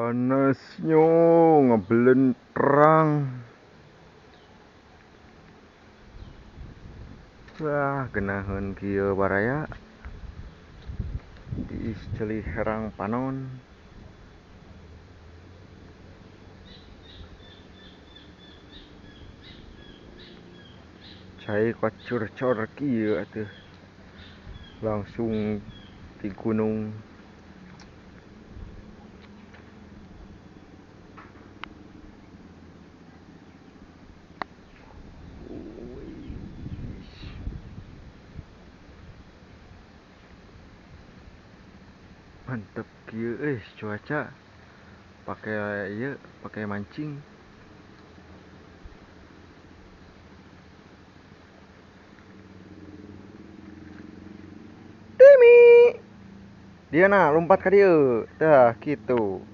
Panasnya ngebelentrang. Wah, genaheun kieu baraya diis ceulih herang panon. Cai kocor-cor kieu atuh. Langsung di gunung. Mantep kieu cuaca. Pakai mancing. Timi. Dia lompat ka dieu. Tah kitu.